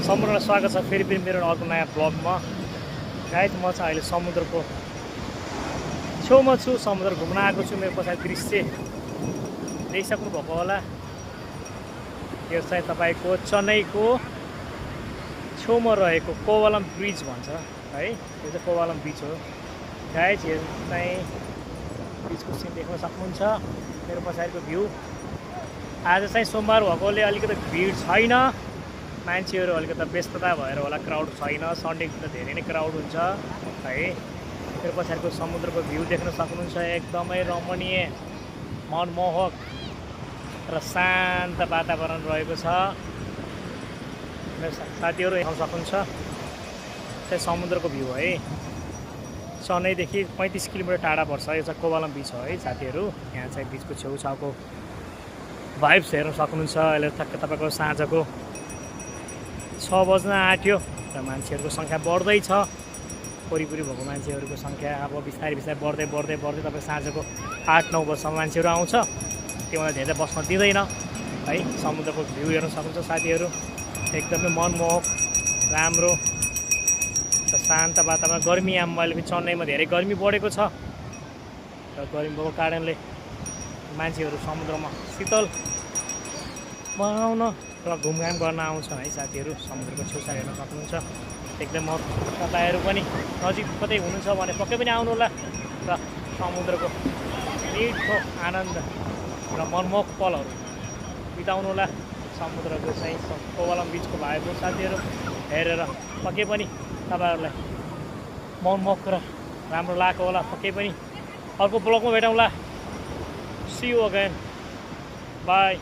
सम्पूर्णलाई स्वागत छ फेरि मेरो अर्को नयाँ ब्लगमा। गाइज म चाहिँ अहिले समुद्रको छेउमा छु, समुद्र घुम्न आएको छु। मेरो पछाडि दृश्य देखिसक्नु भएको होला। यो चाहिँ तपाईँको चेन्नईको छेउमा रहेको कोवलम ब्रिज भन्छ है। यो चाहिँ कोवलम ब्रिज हो गाइज। यो चाहिँ ब्रिजको सिन देख्न सक्नुहुन्छ। मेरो पछाडिको भ्यू। आज चाहिँ सोमबार भएकोले अलिकति भिड छैन, मान्छेहरू अलिकति व्यस्तता भएर होला, क्राउड छैन। सन्डेको त धेरै नै क्राउड हुन्छ है। मेरो पछाडिको समुद्रको भ्यू देख्न सक्नुहुन्छ। एकदमै रमणीय, मनमोहक र शान्त वातावरण रहेको छ। मेरो साथीहरू हेर्न सक्नुहुन्छ। चाहिँ समुद्रको भ्यू है। चेन्नईदेखि 35 किलोमिटर टाढा पर्छ। यो चाहिँ कोवलम बिच हो है साथीहरू। यहाँ चाहिँ बिचको छेउछाउको भाइब्स हेर्न सक्नुहुन्छ। अहिले ठ्याक्क तपाईँको साँझको 6 बज्न आँट्यो र मान्छेहरूको सङ्ख्या बढ्दैछ। वरिपरि भएको मान्छेहरूको सङ्ख्या अब बिस्तारै बढ्दै तपाईँ साँझको 8-9 बजीसम्म मान्छेहरू आउँछ। त्योभन्दा धेरै बस्न दिँदैन है। समुद्रको भ्यू हेर्न सक्नुहुन्छ साथीहरू। एकदमै मनमोहक, राम्रो र शान्त वातावरण। गर्मी अहिले पनि चेन्नईमा धेरै गर्मी बढेको छ र गर्मी भएको कारणले मान्छेहरू समुद्रमा शीतल बनाउन र घुमघाम गर्न आउँछन् है साथीहरू। समुद्रको छेउछाउ हेर्न सक्नुहुन्छ। एकदम तपाईँहरू पनि नजिक कतै हुनुहुन्छ भने पक्कै पनि आउनु होला र समुद्रको मिठो आनन्द र मनमोहक पलहरू बिताउनु होला। समुद्रको चाहिँ कोवलम बिचको भएको साथीहरू हेरेर पक्कै पनि तपाईँहरूलाई मनमोहक र राम्रो लागेको होला। पक्कै पनि अर्को ब्लगमा भेटौँला। See you again. Bye.